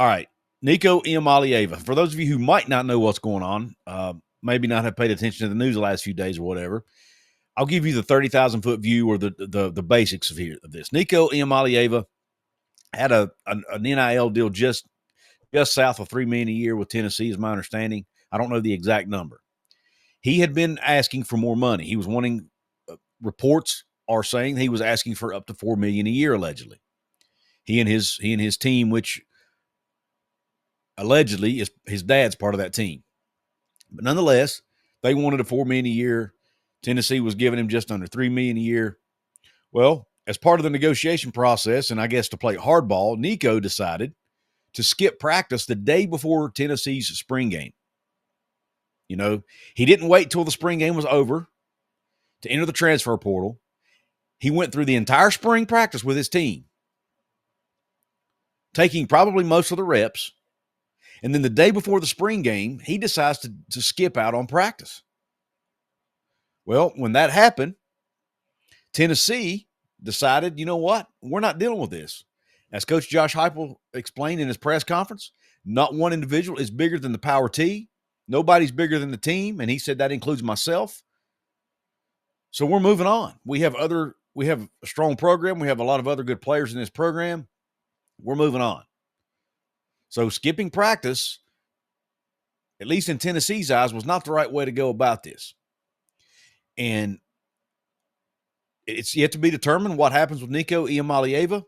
All right. Nico Iamaleava. For those of you who might not know what's going on, maybe not have paid attention to the news the last few days or whatever, I'll give you the 30,000-foot view or the basics of this. Nico Iamaleava had an NIL deal just south of $3 million a year with Tennessee, is my understanding. I don't know the exact number. He had been asking for more money. He was wanting, reports are saying he was asking for up to $4 million a year, allegedly. He and his team, which allegedly is his dad's part of that team. But nonetheless, they wanted a $4 million a year. Tennessee was giving him just under $3 million a year. Well, as part of the negotiation process, and I guess to play hardball, Nico decided to skip practice the day before Tennessee's spring game. You know, he didn't wait till the spring game was over to enter the transfer portal. He went through the entire spring practice with his team, taking probably most of the reps. And then the day before the spring game, he decides to skip out on practice. Well, when that happened, Tennessee decided, you know what? We're not dealing with this. As Coach Josh Heupel explained in his press conference, not one individual is bigger than the power T. Nobody's bigger than the team, and he said that includes myself. So we're moving on. We have a strong program. We have a lot of other good players in this program. We're moving on. So skipping practice, at least in Tennessee's eyes, was not the right way to go about this. And it's yet to be determined what happens with Nico Iamaleava.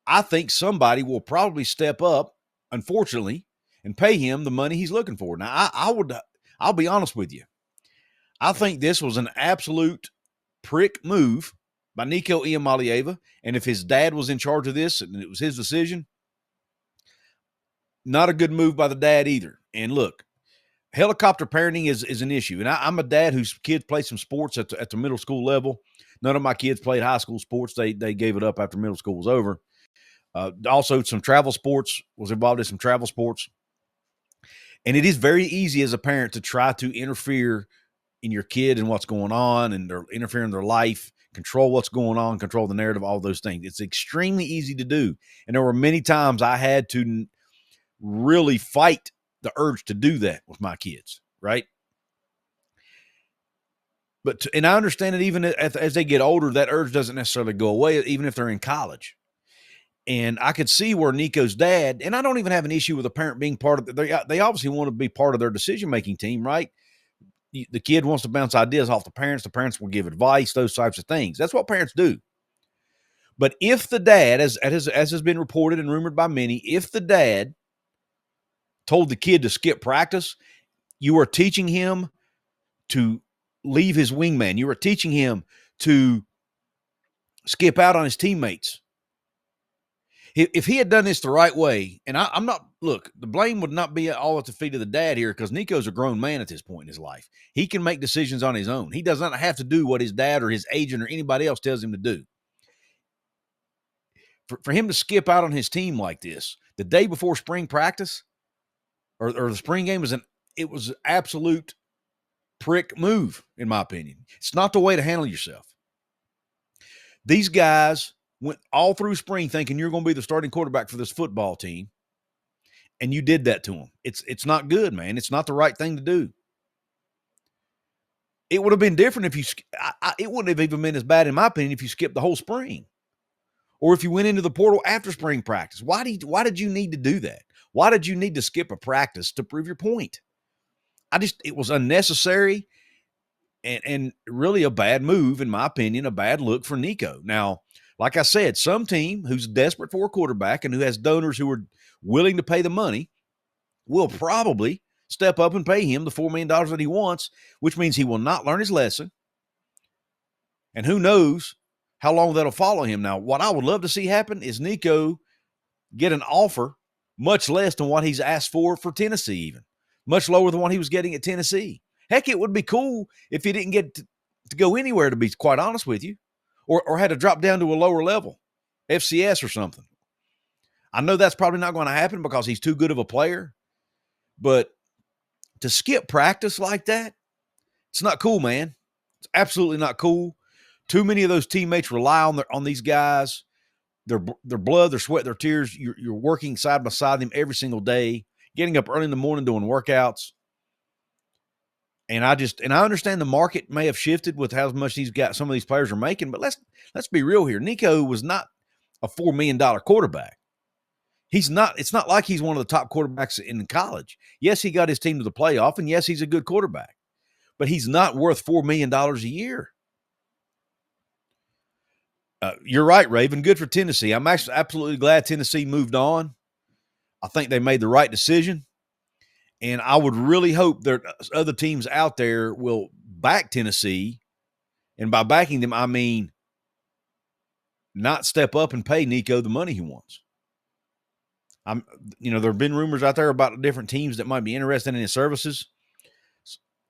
I think somebody will probably step up, unfortunately, and pay him the money he's looking for. Now, I'll be honest with you. I think this was an absolute prick move by Nico Iamaleava. And if his dad was in charge of this and it was his decision, not a good move by the dad either. And look, helicopter parenting is an issue. And I'm a dad whose kids play some sports at the middle school level. None of my kids played high school sports. They gave it up after middle school was over. Also, some travel sports, was involved in some travel sports. And it is very easy as a parent to try to interfere in your kid and what's going on, and they're interfering in their life, control what's going on, control the narrative, all those things. It's extremely easy to do. And there were many times I had to really fight the urge to do that with my kids, right? And I understand that even as they get older, that urge doesn't necessarily go away, even if they're in college. And I could see where Nico's dad, and I don't even have an issue with a parent being part of it. They obviously want to be part of their decision-making team, right? The kid wants to bounce ideas off the parents will give advice, those types of things. That's what parents do. But if the dad, as has been reported and rumored by many, if the dad told the kid to skip practice, you are teaching him to leave his wingman. You are teaching him to skip out on his teammates. If he had done this the right way, and I'm not, look, the blame would not be all at the feet of the dad here, because Nico's a grown man at this point in his life. He can make decisions on his own. He does not have to do what his dad or his agent or anybody else tells him to do. For him to skip out on his team like this the day before spring practice or the spring game it was absolute prick move, in my opinion. It's not the way to handle yourself. These guys went all through spring thinking you're going to be the starting quarterback for this football team, and you did that to them. It's not good, man. It's not the right thing to do. It would have been different if it wouldn't have even been as bad, in my opinion, if you skipped the whole spring, or if you went into the portal after spring practice. Why did you need to do that? Why did you need to skip a practice to prove your point? It was unnecessary and really a bad move, in my opinion, a bad look for Nico. Now, like I said, some team who's desperate for a quarterback and who has donors who are willing to pay the money will probably step up and pay him the $4 million that he wants, which means he will not learn his lesson. And who knows how long that'll follow him. Now, what I would love to see happen is Nico get an offer much less than what he's asked for Tennessee, even much lower than what he was getting at Tennessee. Heck, it would be cool if he didn't get to go anywhere, to be quite honest with you, or had to drop down to a lower level, FCS or something. I know that's probably not going to happen because he's too good of a player, but to skip practice like that, it's not cool, man. It's absolutely not cool. Too many of those teammates rely on these guys. their blood, their sweat, their tears. You're working side by side them every single day, getting up early in the morning doing workouts. And I understand the market may have shifted with how much some of these players are making, but let's be real here. Nico was not a $4 million quarterback. He's not. It's not like he's one of the top quarterbacks in college. Yes, he got his team to the playoff, and yes, he's a good quarterback, but he's not worth $4 million a year. You're right, Raven. Good for Tennessee. I'm actually absolutely glad Tennessee moved on. I think they made the right decision. And I would really hope that other teams out there will back Tennessee. And by backing them, I mean not step up and pay Nico the money he wants. There have been rumors out there about different teams that might be interested in his services.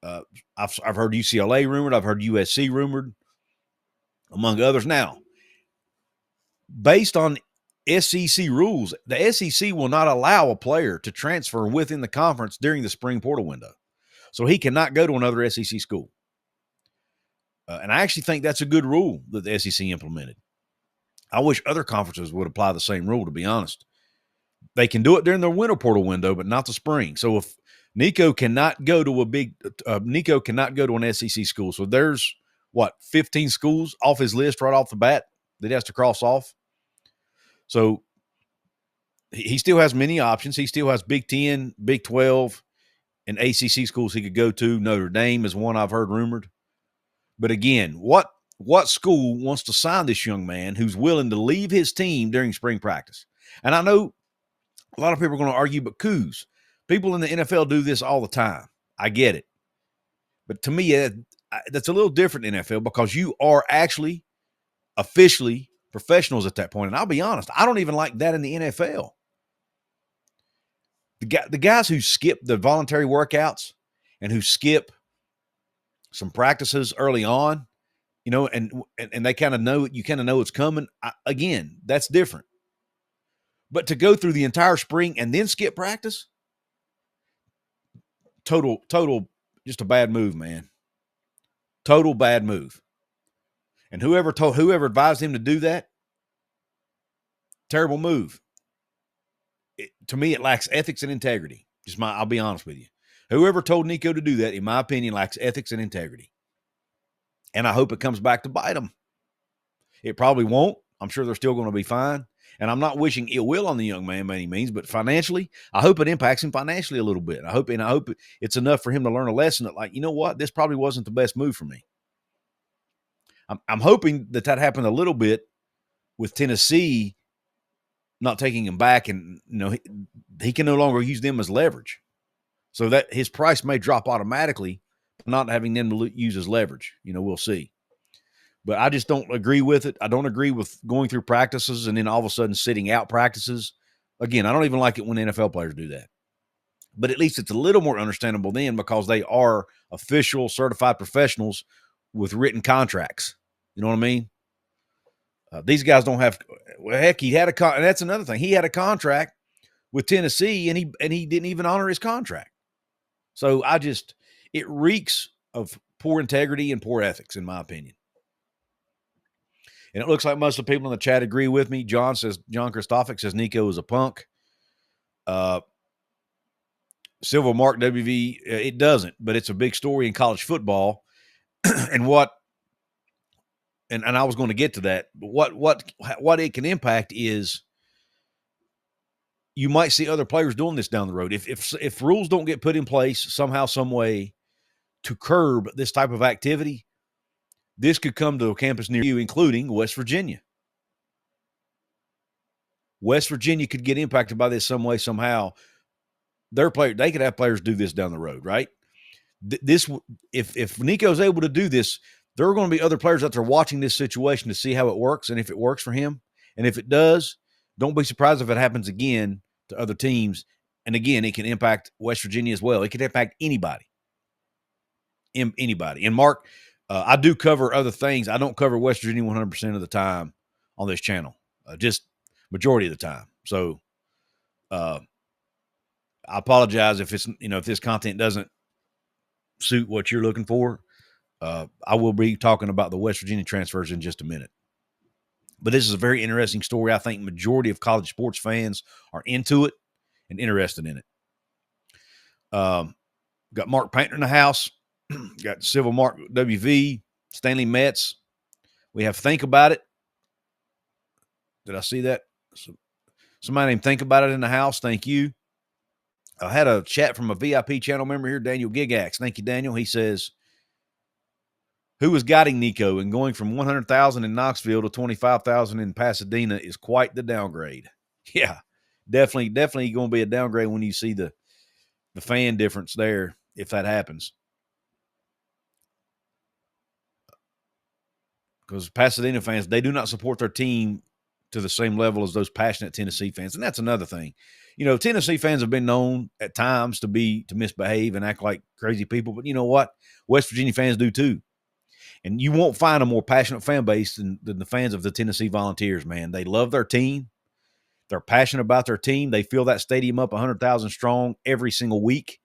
I've heard UCLA rumored. I've heard USC rumored, among others. Now, based on SEC rules, the SEC will not allow a player to transfer within the conference during the spring portal window. So he cannot go to another SEC school. And I actually think that's a good rule that the SEC implemented. I wish other conferences would apply the same rule, to be honest. They can do it during the winter portal window, but not the spring. So if Nico cannot go to an SEC school. So there's 15 schools off his list right off the bat that he has to cross off. So he still has many options. He still has Big 10, Big 12, and ACC schools he could go to. Notre Dame is one I've heard rumored. But again, what school wants to sign this young man who's willing to leave his team during spring practice? And I know a lot of people are going to argue, but Couz, people in the NFL do this all the time. I get it. But to me, that's a little different in NFL because you are actually officially professionals at that point. And I'll be honest, I don't even like that in the NFL. The guys who skip the voluntary workouts and who skip some practices early on, and they kind of know it's coming. Again, that's different. But to go through the entire spring and then skip practice, total, just a bad move, man. Total bad move. And whoever advised him to do that, terrible move. To me, it lacks ethics and integrity. I'll be honest with you. Whoever told Nico to do that, in my opinion, lacks ethics and integrity. And I hope it comes back to bite them. It probably won't. I'm sure they're still going to be fine. And I'm not wishing ill will on the young man by any means, but financially, I hope it impacts him financially a little bit. I hope it's enough for him to learn a lesson that, like, you know what, this probably wasn't the best move for me. I'm hoping that happened a little bit with Tennessee not taking him back, and he can no longer use them as leverage, so that his price may drop automatically, not having them to use as leverage. We'll see. But I just don't agree with it. I don't agree with going through practices and then all of a sudden sitting out practices. Again, I don't even like it when NFL players do that. But at least it's a little more understandable then because they are official certified professionals with written contracts. You know what I mean? These guys don't have – heck, he had and that's another thing. He had a contract with Tennessee, and he didn't even honor his contract. So it reeks of poor integrity and poor ethics, in my opinion. And it looks like most of the people in the chat agree with me. John Christophic says Nico is a punk. Silver Mark WV, it doesn't, but it's a big story in college football. And I was going to get to that. But what it can impact is you might see other players doing this down the road. If rules don't get put in place somehow, some way to curb this type of activity, this could come to a campus near you, including West Virginia. West Virginia could get impacted by this some way, somehow. They could have players do this down the road, right? If Nico's able to do this, there are going to be other players out there watching this situation to see how it works and if it works for him. And if it does, don't be surprised if it happens again to other teams. And again, it can impact West Virginia as well. It can impact anybody. And Mark, I do cover other things. I don't cover West Virginia 100% of the time on this channel, just majority of the time. So I apologize if if this content doesn't suit what you're looking for. I will be talking about the West Virginia transfers in just a minute. But this is a very interesting story. I think majority of college sports fans are into it and interested in it. Got Mark Painter in the house. Got Civil Mark WV, Stanley Metz. We have Think About It. Did I see that? Somebody named Think About It in the house. Thank you. I had a chat from a VIP channel member here, Daniel Gigax. Thank you, Daniel. He says, who was guiding Nico and going from 100,000 in Knoxville to 25,000 in Pasadena is quite the downgrade. Yeah, definitely going to be a downgrade when you see the fan difference there if that happens. Because Pasadena fans, they do not support their team to the same level as those passionate Tennessee fans. And that's another thing. You know, Tennessee fans have been known at times to misbehave and act like crazy people. But you know what? West Virginia fans do too. And you won't find a more passionate fan base than the fans of the Tennessee Volunteers, man. They love their team. They're passionate about their team. They fill that stadium up 100,000 strong every single week,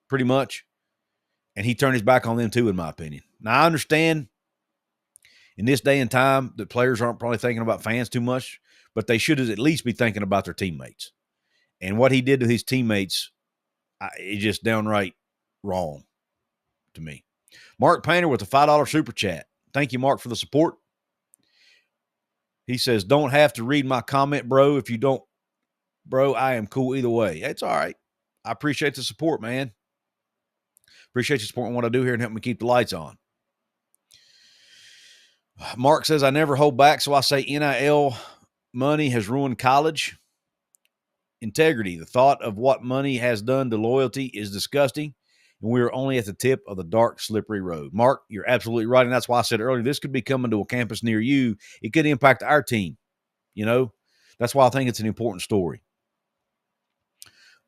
pretty much. And he turned his back on them too, in my opinion. Now, I understand in this day and time that players aren't probably thinking about fans too much, but they should at least be thinking about their teammates. And what he did to his teammates is just downright wrong to me. Mark Painter with a $5 super chat. Thank you, Mark, for the support. He says, don't have to read my comment, bro. If you don't, bro, I am cool either way. It's all right. I appreciate the support, man. Appreciate you supporting what I do here and helping me keep the lights on. Mark says, I never hold back, so I say NIL money has ruined college integrity. The thought of what money has done to loyalty is disgusting, and we are only at the tip of the dark, slippery road. Mark, you're absolutely right, and that's why I said earlier, this could be coming to a campus near you. It could impact our team, you know? That's why I think it's an important story.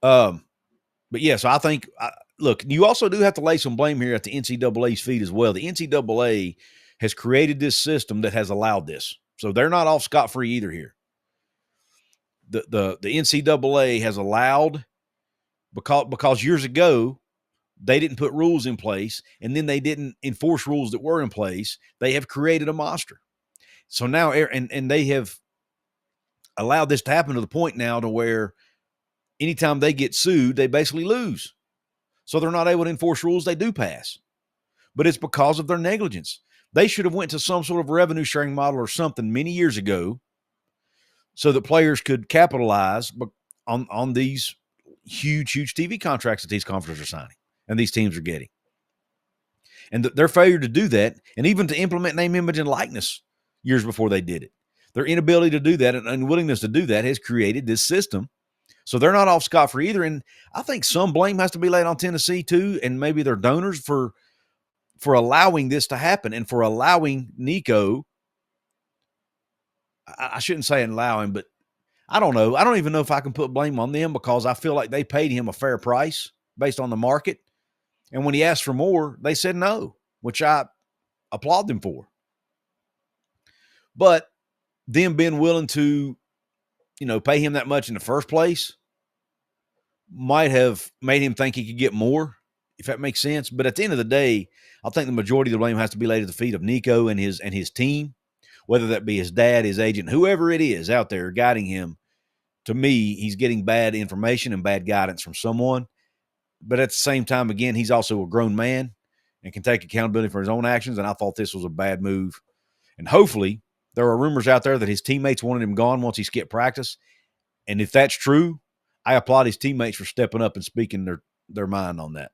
But, yeah, so I think look, you also do have to lay some blame here at the NCAA's feet as well. The NCAA has created this system that has allowed this. So they're not off scot-free either here. The NCAA has allowed, because years ago, they didn't put rules in place, and then they didn't enforce rules that were in place. They have created a monster. So now, and they have allowed this to happen to the point now to where anytime they get sued, they basically lose. So they're not able to enforce rules they do pass. But it's because of their negligence. They should have went to some sort of revenue sharing model or something many years ago so that players could capitalize on these huge TV contracts that these conferences are signing and these teams are getting. And their failure to do that, and even to implement name, image, and likeness years before they did it, their inability to do that and unwillingness to do that has created this system. So they're not off scot-free either. And I think some blame has to be laid on Tennessee too, and maybe their donors for allowing this to happen and for allowing Nico. I shouldn't say allow him, but I don't know. I don't even know if I can put blame on them, because I feel like they paid him a fair price based on the market. And when he asked for more, they said no, which I applaud them for. But them being willing to, pay him that much in the first place might have made him think he could get more, if that makes sense. But at the end of the day, I think the majority of the blame has to be laid at the feet of Nico and his team, whether that be his dad, his agent, whoever it is out there guiding him. To me, he's getting bad information and bad guidance from someone. But at the same time, again, he's also a grown man and can take accountability for his own actions. And I thought this was a bad move. And hopefully there are rumors out there that his teammates wanted him gone once he skipped practice. And if that's true, I applaud his teammates for stepping up and speaking their mind on that.